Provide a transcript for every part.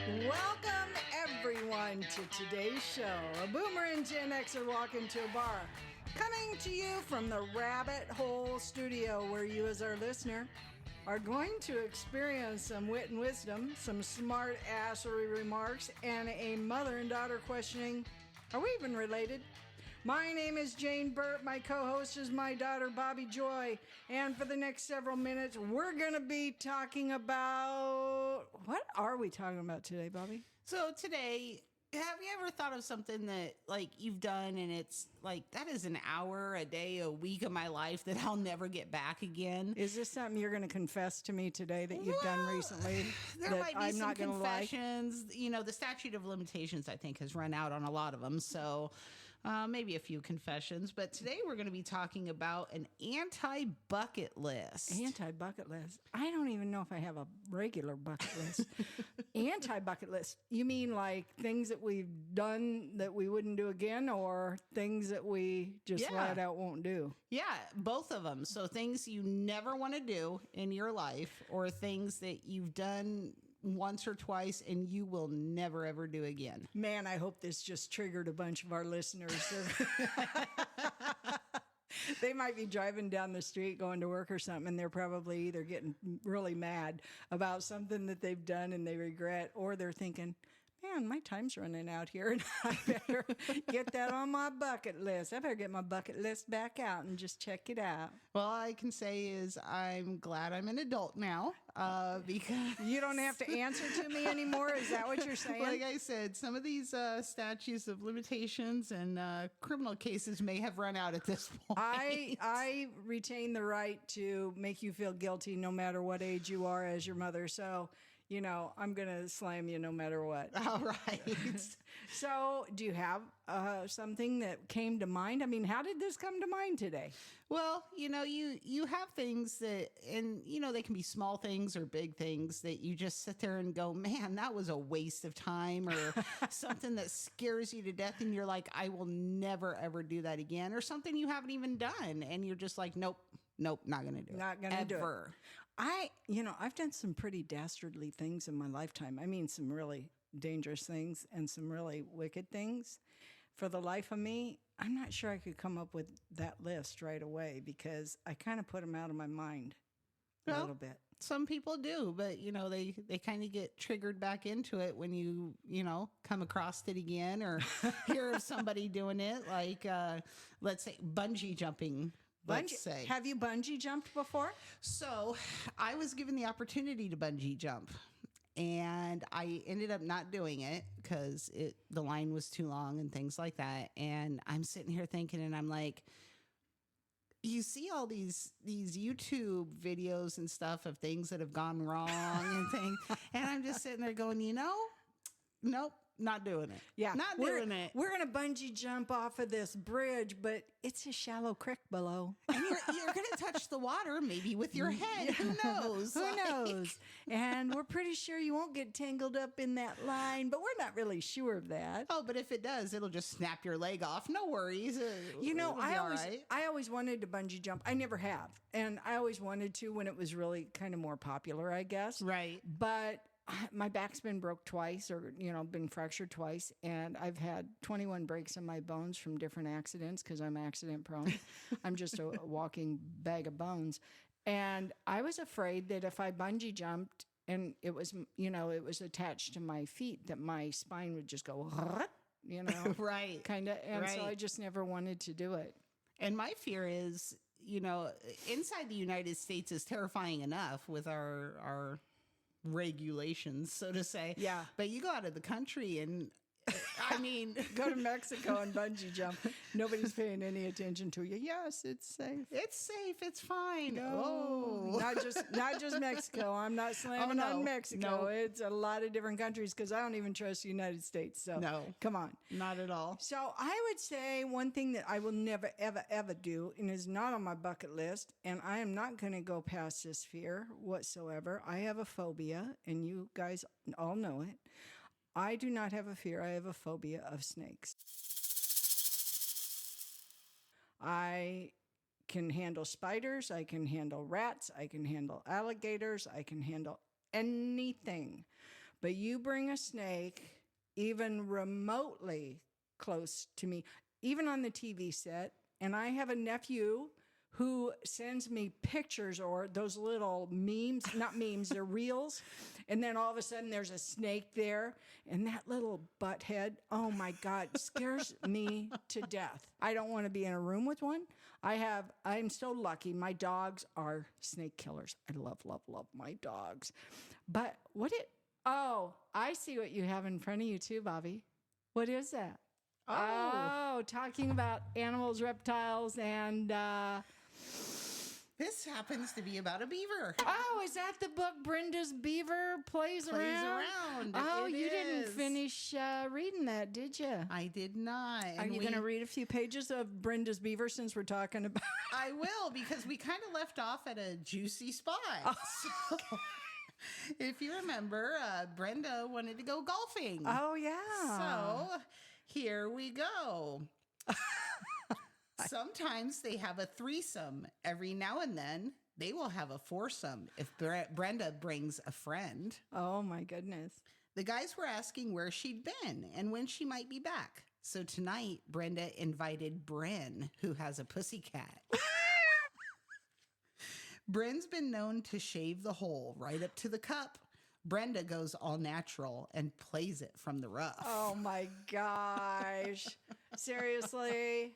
Welcome, everyone, to today's show. A boomer and Gen Xer walk into a bar. Coming to you from the Rabbit Hole Studio, where you, as our listener, are going to experience some wit and wisdom, some smart assery remarks, and a mother and daughter questioning, are we even related? My name is Jane Burt. My co-host is my daughter, Bobbi Joy. And for the next several minutes, we're going to be talking about... What are we talking about today, Bobbi? So today, have you ever thought of something that, like, you've done and it's like, that is an hour, a day, a week of my life that I'll never get back again? Is this something you're going to confess to me today that you've done recently? There that might be I'm some not gonna confessions. Like? You know, the statute of limitations, I think, has run out on a lot of them. So maybe a few confessions. But today we're going to be talking about an anti-bucket list. Anti-bucket list? I don't even know if I have a regular bucket list. Anti-bucket list? You mean like things that we've done that we wouldn't do again, or things that we just flat out won't do? Yeah, both of them. So things you never want to do in your life, or things that you've done once or twice and you will never ever do again. Man, I hope this just triggered a bunch of our listeners. They might be driving down the street going to work or something, and they're probably either getting really mad about something that they've done and they regret, or they're thinking, man, my time's running out here, and I better get that on my bucket list. I better get my bucket list back out and just check it out. Well, all I can say is I'm glad I'm an adult now, because you don't have to answer to me anymore. Is that what you're saying? Like I said, some of these statutes of limitations and criminal cases may have run out at this point. I retain the right to make you feel guilty no matter what age you are as your mother. So, you know, I'm going to slam you no matter what. All right. So do you have something that came to mind? I mean, how did this come to mind today? Well, you know, you have things that, and, you know, they can be small things or big things that you just sit there and go, man, that was a waste of time, or something that scares you to death. And you're like, I will never, ever do that again, or something you haven't even done. And you're just like, nope, not going to do it. Not going to do it. I've done some pretty dastardly things in my lifetime. I mean, some really dangerous things and some really wicked things. For the life of me, I'm not sure I could come up with that list right away, because I kind of put them out of my mind a little bit. Some people do, but, you know, they kind of get triggered back into it when you know, come across it again, or hear of somebody doing it. Like, let's say bungee jumping. Let's say. Have you bungee jumped before? So I was given the opportunity to bungee jump, and I ended up not doing it because the line was too long and things like that. And I'm sitting here thinking, and I'm like, you see all these YouTube videos and stuff of things that have gone wrong and things, and I'm just sitting there going, you know, nope. Not doing it. Yeah. Not doing it. We're going to bungee jump off of this bridge, but it's a shallow creek below. And you're going to touch the water maybe with your head. Yeah. Who knows? Who knows? And we're pretty sure you won't get tangled up in that line, but we're not really sure of that. Oh, but if it does, it'll just snap your leg off. No worries. You know, I always wanted to bungee jump. I never have. And I always wanted to when it was really kind of more popular, I guess. Right. But my back's been broke twice, or, you know, been fractured twice. And I've had 21 breaks in my bones from different accidents, because I'm accident prone. I'm just a walking bag of bones. And I was afraid that if I bungee jumped and it was, you know, it was attached to my feet, that my spine would just go, you know, right. Kind of. And so I just never wanted to do it. And my fear is, you know, inside the United States is terrifying enough with our regulations, so to say. Yeah. But you go out of the country and, I mean, go to Mexico and bungee jump. Nobody's paying any attention to you. Yes, it's safe. It's safe. It's fine. No, not just Mexico. I'm not slamming on Mexico. No. It's a lot of different countries, because I don't even trust the United States. So no, come on, not at all. So I would say one thing that I will never, ever, ever do, and is not on my bucket list, and I am not going to go past this fear whatsoever. I have a phobia, and you guys all know it. I do not have a fear. I have a phobia of snakes. I can handle spiders. I can handle rats. I can handle alligators. I can handle anything. but you bring a snake even remotely close to me, even on the TV set, and I have a nephew who sends me pictures or those little memes, not memes, they're reels. And then all of a sudden there's a snake there and that little butt head, oh my God, scares me to death. I don't want to be in a room with one. I'm so lucky. My dogs are snake killers. I love, love, love my dogs. But I see what you have in front of you too, Bobbi. What is that? Oh, talking about animals, reptiles, and this happens to be about a beaver. Oh, is that the book Brenda's Beaver Plays Around? Oh, you didn't finish reading that, did you? I did not. Are you going to read a few pages of Brenda's Beaver since we're talking about I will, because we kind of left off at a juicy spot. So, if you remember, Brenda wanted to go golfing. Oh, yeah. So here we go. Sometimes they have a threesome. Every now and then, they will have a foursome if Brenda brings a friend. Oh, my goodness. The guys were asking where she'd been and when she might be back. So tonight, Brenda invited Bryn, who has a pussycat. Bryn's been known to shave the hole right up to the cup. Brenda goes all natural and plays it from the rough. Oh, my gosh. Seriously?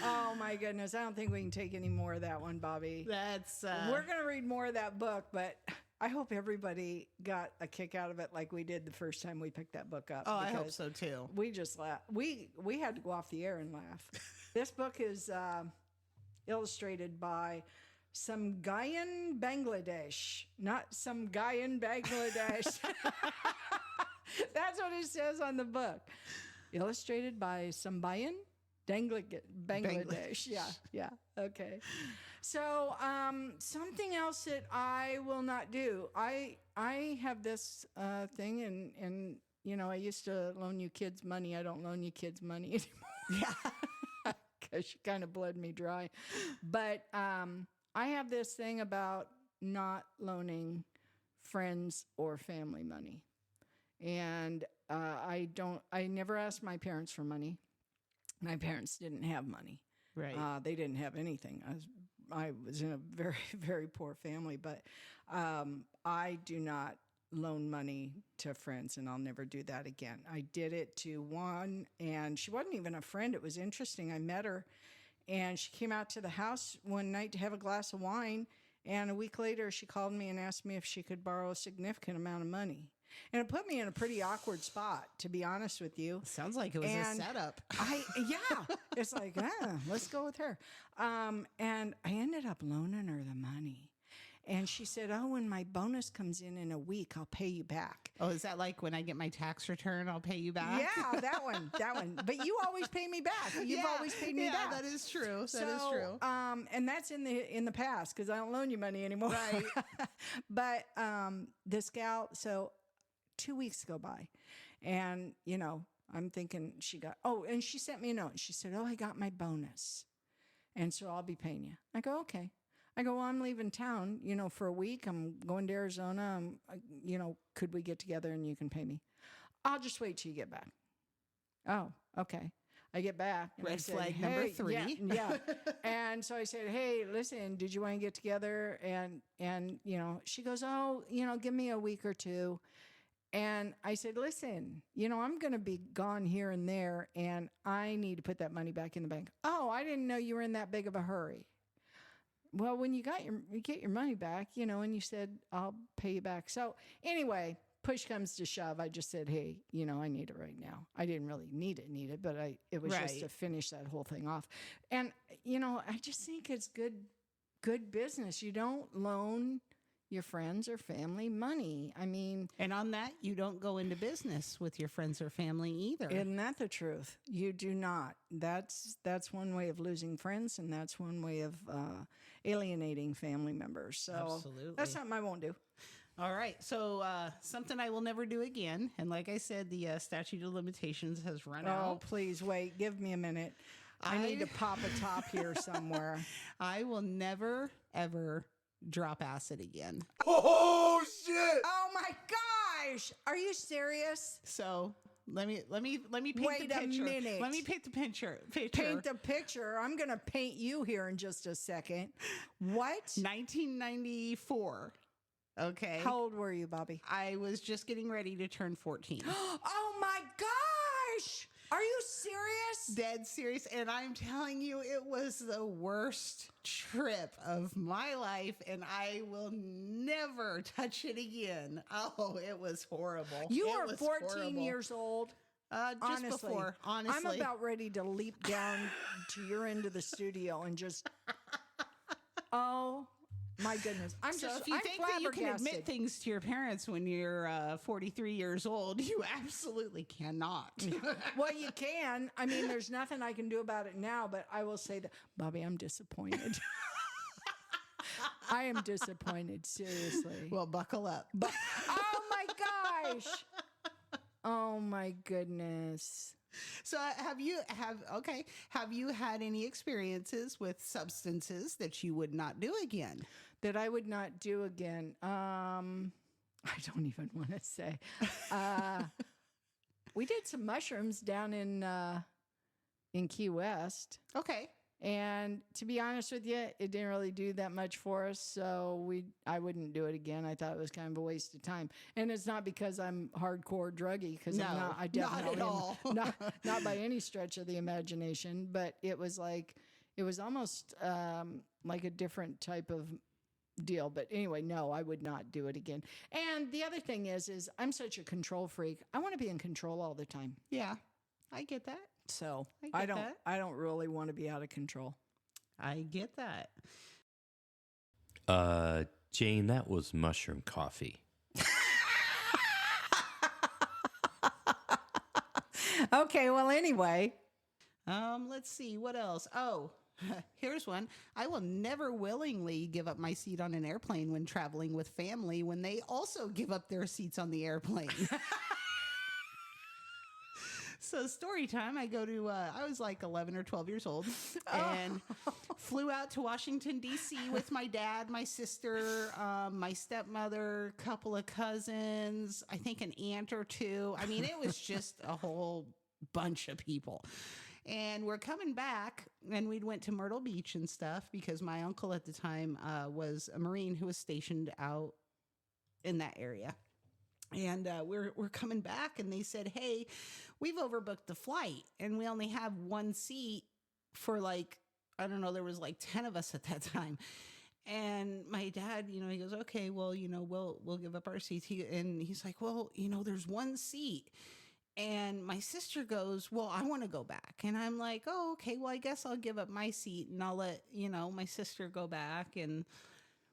Oh my goodness. I don't think we can take any more of that one, Bobbi. We're going to read more of that book, but I hope everybody got a kick out of it like we did the first time we picked that book up. Oh, I hope so too. We just laughed. We had to go off the air and laugh. This book is illustrated by some guy in Bangladesh, not some guy in Bangladesh. That's what it says on the book. Illustrated by some Bayan. Bangladesh. Yeah. Okay. So, something else that I will not do. I have this thing, and you know, I used to loan you kids money. I don't loan you kids money anymore. Yeah, because you kind of bled me dry. But I have this thing about not loaning friends or family money, and I never asked my parents for money. My parents didn't have money. Right. They didn't have anything. I was in a very, very poor family, but I do not loan money to friends, and I'll never do that again. I did it to one, and she wasn't even a friend. It was interesting. I met her, and she came out to the house one night to have a glass of wine, and a week later she called me and asked me if she could borrow a significant amount of money. And it put me in a pretty awkward spot, to be honest with you. Sounds like it was a setup. It's like, let's go with her. And I ended up loaning her the money. And she said, oh, when my bonus comes in a week, I'll pay you back. Oh, is that like when I get my tax return, I'll pay you back? Yeah, that one. But you always pay me back. You've always paid me back. Yeah, that is true. That is true. And that's in the past, because I don't loan you money anymore. Right. But this gal, so 2 weeks go by, and you know, I'm thinking and she sent me a note. She said, oh, I got my bonus, and so I'll be paying you. I go, okay. I go, well, I'm leaving town, you know, for a week. I'm going to Arizona. You know, could we get together and you can pay me? I'll just wait till you get back. Oh, okay. I get back. And Red flag number 3. Yeah. And so I said, hey, listen, did you want to get together? And you know, she goes, oh, you know, give me a week or two. And I said, listen, you know, I'm going to be gone here and there, and I need to put that money back in the bank. Oh, I didn't know you were in that big of a hurry. Well, when you get your money back, you know, and you said, I'll pay you back. So anyway, push comes to shove. I just said, hey, you know, I need it right now. I didn't really need it, but it was just to finish that whole thing off. And, you know, I just think it's good business. You don't loan your friends or family money. I mean, and on that, you don't go into business with your friends or family either. Isn't that the truth? You do not. That's one way of losing friends, and that's one way of alienating family members. So absolutely, that's something I won't do. All right. So something I will never do again. And like I said, the statute of limitations has run out. Oh, please wait. Give me a minute. I need to pop a top here somewhere. I will never, ever drop acid again. Oh shit! Oh my gosh! Are you serious? So let me paint Wait the a picture. minute. Let me paint the picture. Paint the picture. I'm going to paint you here in just a second. What? 1994. Okay. How old were you, Bobby? I was just getting ready to turn 14. Oh my gosh! Are you serious? Dead serious. And I'm telling you, it was the worst trip of my life, and I will never touch it again. Oh, it was horrible. You It were was 14 horrible. years old. Just Honestly, before, honestly. I'm about ready to leap down to your end of the studio and just, oh my goodness. I'm So just, if you I'm think that you can admit flabbergasted. things to your parents when you're 43 years old, you absolutely cannot. Well, you can. I mean, there's nothing I can do about it now, but I will say that, Bobby, I'm disappointed. I am disappointed, seriously. Well, buckle up. But, oh my gosh. Oh my goodness. So have you had any experiences with substances that you would not do again? That I would not do again. I don't even want to say. We did some mushrooms down in Key West. Okay. And to be honest with you, it didn't really do that much for us. So I wouldn't do it again. I thought it was kind of a waste of time. And it's not because I'm hardcore druggy, because I'm not. I definitely not at all. not by any stretch of the imagination. But it was almost like a different type of deal. But anyway, no, I would not do it again. And the other thing is I'm such a control freak. I want to be in control all the time. Yeah, I get that. So I get that. I don't really want to be out of control. I get that. Jane, that was mushroom coffee. Okay, well, anyway. Let's see what else. Oh, here's one. I will never willingly give up my seat on an airplane when traveling with family when they also give up their seats on the airplane. So story time, I was like 11 or 12 years old and flew out to Washington, D.C. with my dad, my sister, my stepmother, couple of cousins, I think an aunt or two. I mean, it was just a whole bunch of people. And we're coming back, and we'd went to Myrtle Beach and stuff because my uncle at the time was a Marine who was stationed out in that area. And we're coming back, and they said, "Hey, we've overbooked the flight, and we only have one seat for like, I don't know, there was like 10 of us at that time." And my dad, he goes, "Okay, well, we'll give up our seats." He's like, "Well, there's one seat." And my sister goes, "Well, I want to go back." And I'm like, "Oh, okay, well, I guess I'll give up my seat and I'll let, my sister go back." And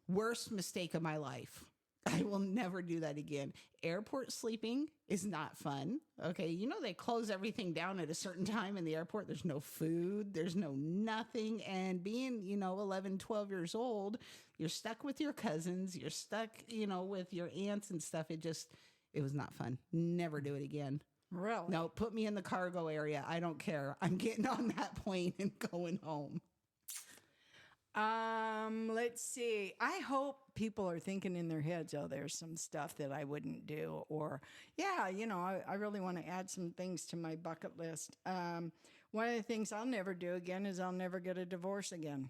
worst mistake of my life. I will never do that again. Airport sleeping is not fun. Okay. They close everything down at a certain time in the airport. There's no food. There's no nothing. And being, 11, 12 years old, you're stuck with your cousins. You're stuck, with your aunts and stuff. It was not fun. Never do it again. Really? No, put me in the cargo area. I don't care. I'm getting on that plane and going home. Let's see. I hope people are thinking in their heads, oh, there's some stuff that I wouldn't do. Or, yeah, I really want to add some things to my bucket list. One of the things I'll never do again is I'll never get a divorce again.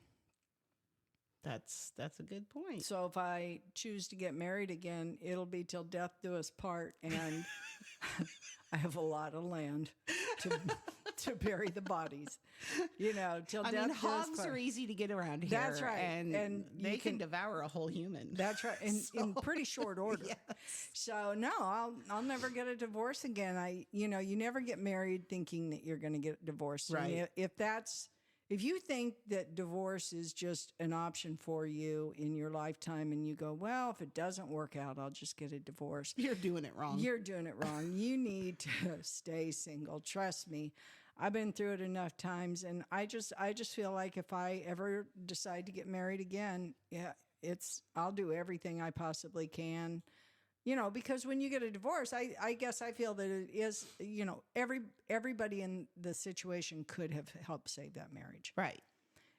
That's a good point. So if I choose to get married again, it'll be till death do us part. And I have a lot of land to bury the bodies, till death do us hogs part. are easy to get around here. That's right. And they can devour a whole human. That's right. In pretty short order. Yes. So no, I'll never get a divorce again. You never get married thinking that you're going to get divorced. Right. And if you think that divorce is just an option for you in your lifetime and you go, well, if it doesn't work out, I'll just get a divorce. You're doing it wrong. You're doing it wrong. You need to stay single. Trust me. I've been through it enough times, and I just feel like if I ever decide to get married again, I'll do everything I possibly can. Because when you get a divorce, I guess I feel that it is, everybody in the situation could have helped save that marriage. Right.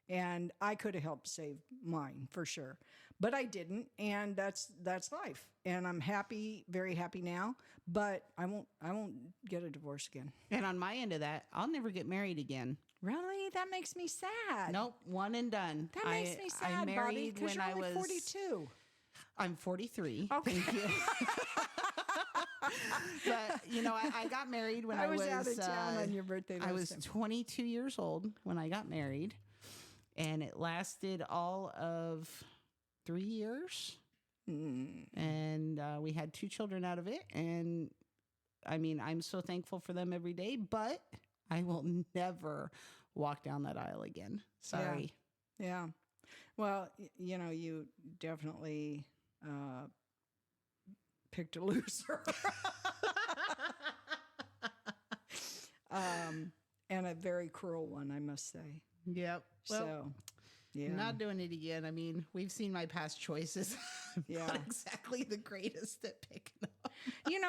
And I could have helped save mine for sure, but I didn't. And that's life. And I'm happy, very happy now, but I won't get a divorce again. And on my end of that, I'll never get married again. Really? That makes me sad. Nope, one and done. That makes me sad, I Bobbi, married because when you're I only was 42. I'm 43. Okay. Thank you. But I got married when I was out of town on your birthday. I was time. 22 years old when I got married, and it lasted all of 3 years. And we had 2 children out of it. And I mean, I'm so thankful for them every day, but I will never walk down that aisle again. Sorry. Yeah. Well, you definitely picked a loser. And a very cruel one, I must say. Yep. Well, So, yeah. not doing it again. I mean, we've seen my past choices. Yeah. Not exactly the greatest at picking up.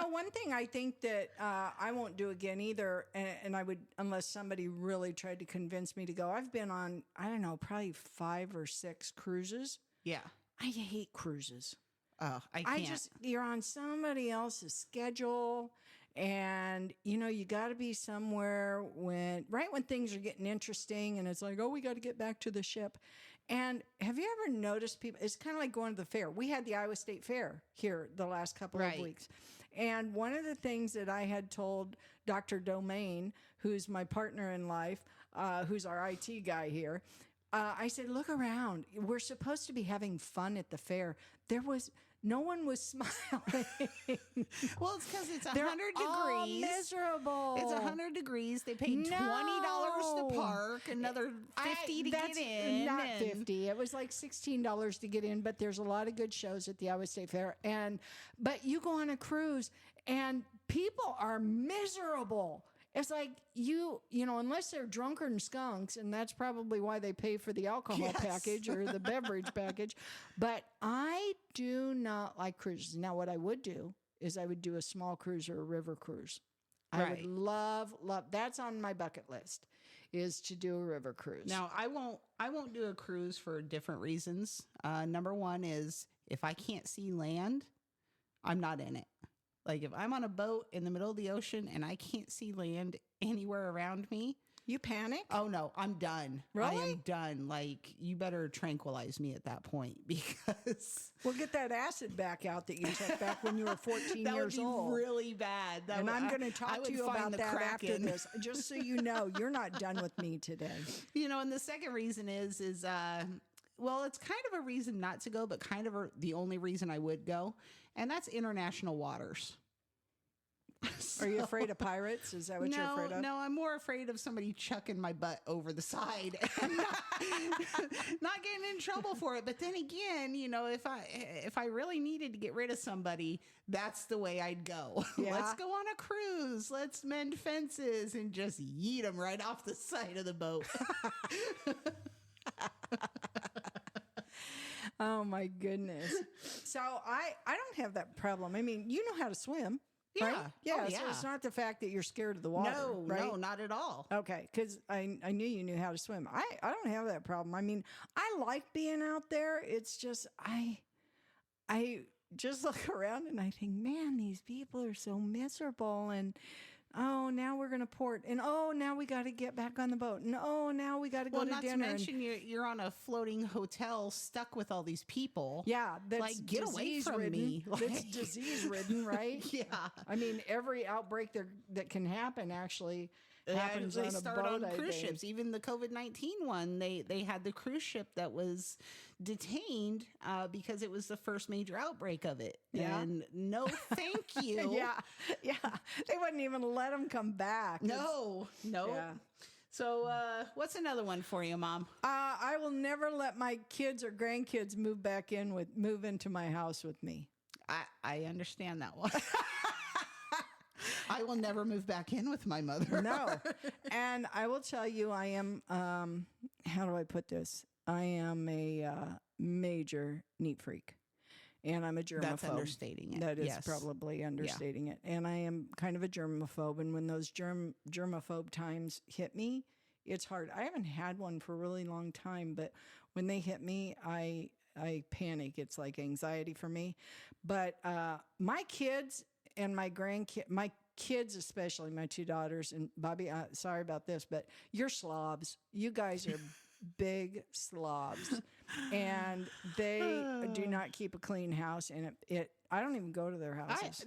One thing I think that I won't do again either, and I would, unless somebody really tried to convince me to go. I've been on, I don't know, probably 5 or 6 cruises. Yeah. I hate cruises. Oh, I can't. You're on somebody else's schedule, and you got to be somewhere when things are getting interesting, and it's like, oh, we got to get back to the ship. And have you ever noticed people? It's kind of like going to the fair. We had the Iowa State Fair here the last couple of weeks. And one of the things that I had told Dr. Domain, who's my partner in life, who's our IT guy here, I said, look around. We're supposed to be having fun at the fair. No one was smiling. Well, it's because it's 100 They're all degrees. miserable. It's 100 degrees. They paid $20 to park, another $50 to get in. Not 50. It was like $16 to get in, but there's a lot of good shows at the Iowa State Fair. But you go on a cruise and people are miserable. It's like unless they're drunken skunks, and that's probably why they pay for the alcohol package or the beverage package. But I do not like cruises. Now, what I would do is I would do a small cruise or a river cruise. I would love, that's on my bucket list, is to do a river cruise. Now, I won't do a cruise for different reasons. Number one is if I can't see land, I'm not in it. Like if I'm on a boat in the middle of the ocean and I can't see land anywhere around me. You panic? Oh no, I'm done. Really? I am done. Like you better tranquilize me at that point because We'll get that acid back out that you took back when you were 14 that years would be old. really bad. And I'm going to talk to you about that after Kraken. this, just so you know, you're not done with me today. And the second reason is well, it's kind of a reason not to go, but kind of the only reason I would go, and that's international waters. Are you afraid of pirates? Is that what you're afraid of? No, I'm more afraid of somebody chucking my butt over the side and not getting in trouble for it. But then again, if I really needed to get rid of somebody, that's the way I'd go. Yeah. Let's go on a cruise. Let's mend fences and just yeet them right off the side of the boat. Oh my goodness. So I don't have that problem. I mean, you know how to swim. Yeah. Right? Yeah. Oh, So yeah. it's not the fact that you're scared of the water. No, right? no, not at all. Okay, because I knew you knew how to swim. I don't have that problem. I mean, I like being out there. It's just I just look around and I think, man, these people are so miserable. And oh, now we're going to port. And oh, now we got to get back on the boat. And oh, now we got to go to Not dinner. to mention you're on a floating hotel stuck with all these people. Yeah, that's like get away from disease-ridden. me. That's disease-ridden, right? Yeah. I mean, every outbreak that can happen actually happens they on a start boat. on cruise ships. Even the COVID-19 one, they had the cruise ship that was detained because it was the first major outbreak of it. Yeah. And no, thank you. yeah. They wouldn't even let them come back. No. Yeah. So what's another one for you, Mom? I will never let my kids or grandkids move into my house with me. I understand that one. I will never move back in with my mother. No. And I will tell you, I am, how do I put this? I am a major neat freak. And I'm a germaphobe. That's understating it. That is Yes. probably understating it. And I am kind of a germaphobe. And when those germaphobe times hit me, it's hard. I haven't had one for a really long time, but when they hit me, I panic. It's like anxiety for me. But my kids and my kids, especially my two daughters, and Bobby, sorry about this, but you're slobs. You guys are big slobs. And they do not keep a clean house. And I don't even go to their houses.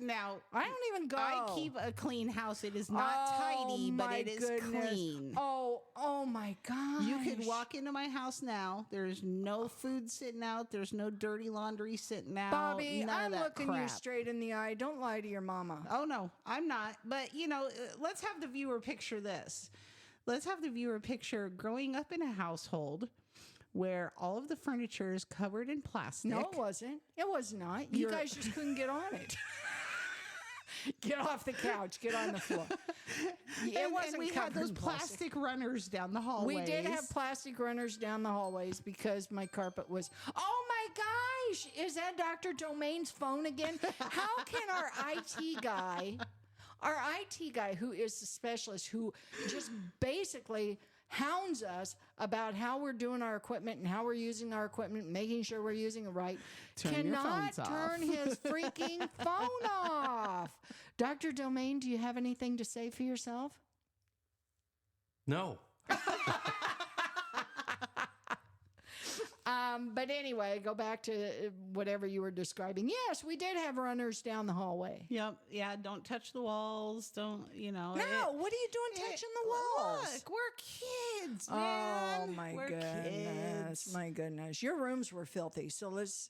I don't even go. I keep a clean house. It is not tidy, but it is clean. Oh my gosh. You could walk into my house now. There's no food sitting out. There's no dirty laundry sitting out. Bobby, I'm looking you straight in the eye. Don't lie to your mama. Oh, no, I'm not. But, let's have the viewer picture this. Let's have the viewer picture growing up in a household where all of the furniture is covered in plastic. No, it wasn't. It was not. You guys just couldn't get on it. Get off the couch. Get on the floor. It wasn't. And we had those plastic runners down the hallways. We did have plastic runners down the hallways because my carpet was. Oh my gosh! Is that Dr. Domain's phone again? How can our IT guy, who is the specialist, who just basically hounds us about how we're doing our equipment and how we're using our equipment, making sure we're using it right, cannot turn his freaking phone off. Dr. Domain, do you have anything to say for yourself? No. But anyway, go back to whatever you were describing. Yes, we did have runners down the hallway. Yep. Yeah. Don't touch the walls. Don't, No, what are you doing touching the walls? Look, we're kids, man. Oh, my we're goodness. Kids. My goodness. Your rooms were filthy. So let's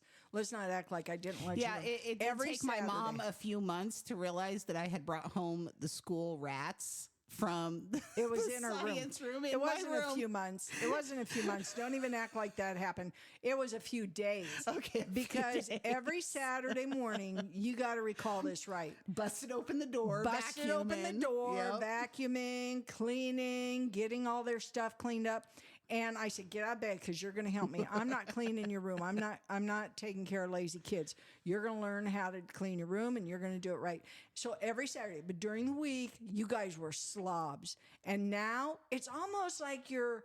not act like I didn't let you know. It did take my mom a few months to realize that I had brought home the school rats from it was the in her science room. It wasn't a few months. It wasn't a few months. Don't even act like that happened. It was a few days. Okay. Because every Saturday morning, you got to recall this right. Busted open the door, vacuuming, cleaning, getting all their stuff cleaned up. And I said, get out of bed because you're going to help me. I'm not cleaning your room. I'm not taking care of lazy kids. You're going to learn how to clean your room and you're going to do it right. So every Saturday, but during the week, you guys were slobs. And now it's almost like you're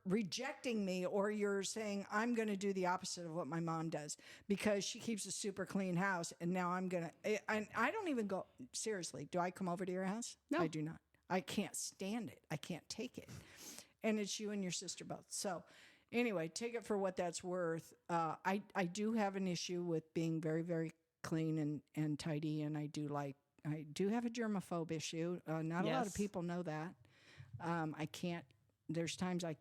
rejecting me, or you're saying I'm going to do the opposite of what my mom does because she keeps a super clean house. And now I'm going to, I don't even go, seriously, do I come over to your house? No. I do not. I can't stand it. I can't take it. And it's you and your sister both. So anyway, take it for what that's worth. I do have an issue with being very, very clean and tidy. And I do have a germaphobe issue. Not a lot of people know that. There's times I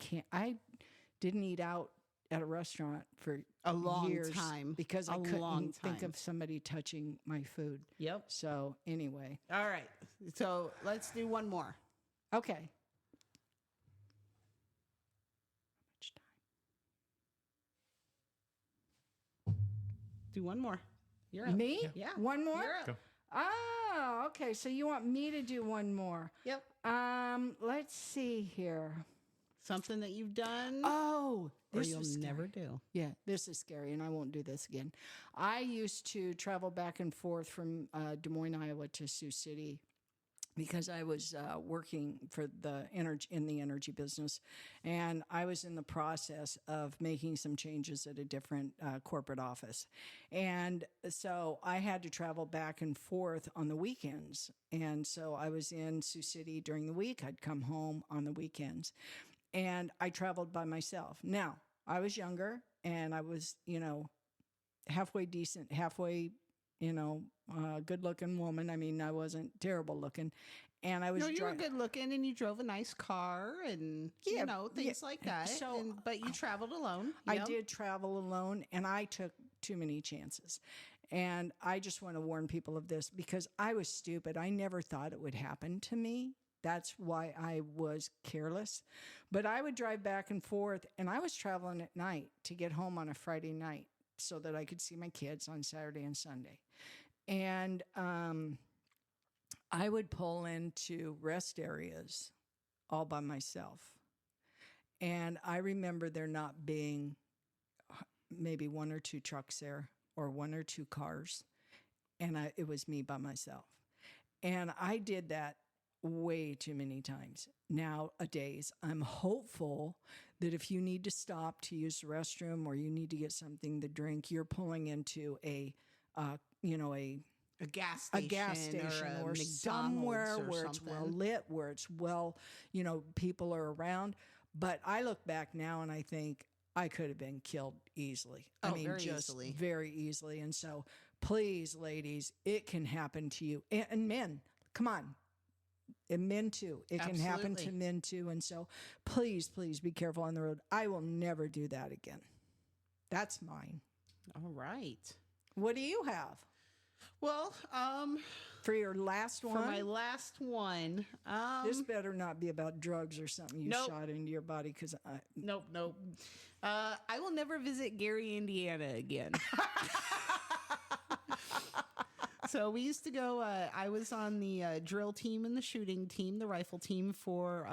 didn't eat out at a restaurant for a long years time because I couldn't think of somebody touching my food. Yep. So anyway. All right. So let's do one more. Okay. Do one more. You're up. Me? Yeah. One more? You're up. Go. Oh, okay. So you want me to do one more? Yep. Let's see here. Something that you've done. Oh, or this you'll was never scary. do. Yeah, this is scary, and I won't do this again. I used to travel back and forth from Des Moines, Iowa to Sioux City because I was working for the energy business, and I was in the process of making some changes at a different corporate office, and so I had to travel back and forth on the weekends, and so I was in Sioux City during the week. I'd come home on the weekends, and I traveled by myself. Now I was younger, and I was halfway decent, halfway. Good-looking woman. I mean, I wasn't terrible looking, and I was. No, you were good looking, and you drove a nice car, and things like that. So, but you traveled alone. I did travel alone, and I took too many chances. And I just want to warn people of this because I was stupid. I never thought it would happen to me. That's why I was careless. But I would drive back and forth, and I was traveling at night to get home on a Friday night so that I could see my kids on Saturday and Sunday. And I would pull into rest areas all by myself. And I remember there not being maybe one or two trucks there or one or two cars. And it was me by myself. And I did that way too many times nowadays. I'm hopeful that if you need to stop to use the restroom or you need to get something to drink, you're pulling into a gas a station, gas station or, or somewhere where it's well lit, where it's well, people are around. But I look back now and I think I could have been killed easily. I mean, very just easily. very easily. And so please, ladies, it can happen to you. And men, come on. And men too. It can happen to men too. And so please, please be careful on the road. I will never do that again. That's mine. All right. What do you have? Well, For your last one? for my last one, This better not be about drugs or something you Nope. shot into your body because nope. I will never visit Gary, Indiana again. So we used to go, I was on the drill team and the shooting team, the rifle team for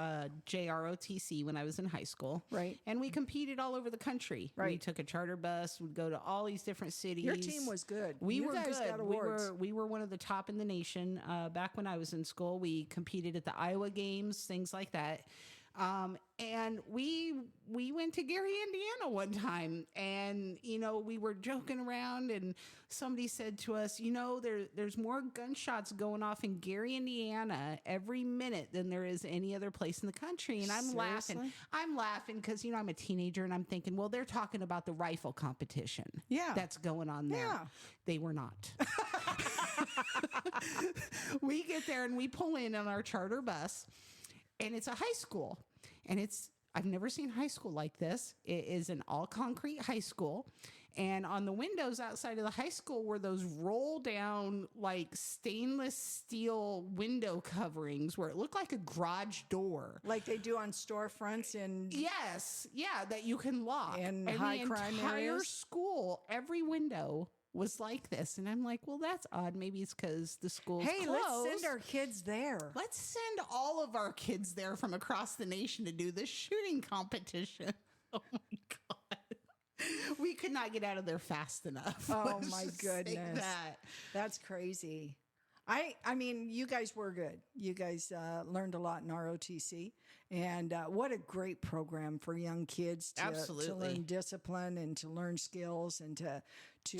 JROTC when I was in high school. Right. And we competed all over the country. We Right. took a charter bus, would go to all these different cities. your team was good. We You were guys good. got awards. We were one of the top in the nation. Back when I was in school, we competed at the Iowa Games, things like that. And we went to Gary, Indiana one time, and we were joking around, and somebody said to us, there's more gunshots going off in Gary, Indiana every minute than there is any other place in the country. And I'm Seriously? laughing because I'm a teenager, and I'm thinking, well, they're talking about the rifle competition. Yeah. That's going on there. Yeah. They were not. We get there and we pull in on our charter bus, and it's a high school, and I've never seen high school like this. It is an all concrete high school. And on the windows outside of the high school were those roll down, like stainless steel window coverings where it looked like a garage door. Like they do on storefronts in Yes. Yeah. That you can lock. In and high the crime entire areas? school, every window was like this. And I'm like, well, that's odd. Maybe it's because the school's Hey, closed. let's send our kids there. Let's send all of our kids there from across the nation to do this shooting competition. Oh my God. We could not get out of there fast enough. Oh Let's my just say goodness. that. That's crazy. I mean, you guys were good. You guys learned a lot in ROTC. And what a great program for young kids to Absolutely. learn discipline and to learn skills and to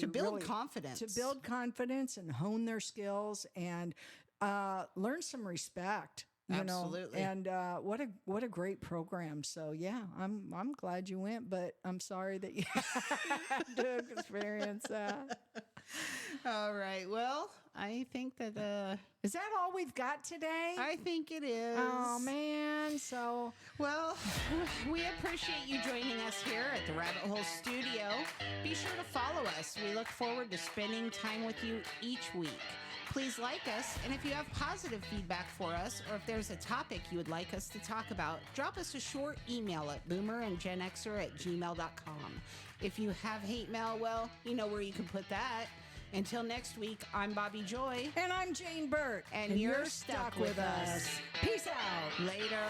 build really- confidence. To build confidence and hone their skills and learn some respect. Absolutely. And what a great program. So yeah, I'm glad you went, but I'm sorry that you had to experience that. All right. Well, I think that Is that all we've got today? I think it is. Oh man. So Well, we appreciate you joining us here at the Rabbit Hole Studio. Be sure to follow us. We look forward to spending time with you each week. Please like us, and if you have positive feedback for us, or if there's a topic you would like us to talk about, drop us a short email at boomerandgenxer@gmail.com. If you have hate mail, well, you know where you can put that. Until next week, I'm Bobbi Joy. and I'm Jane Burt, And you're stuck with us. Peace out. Later.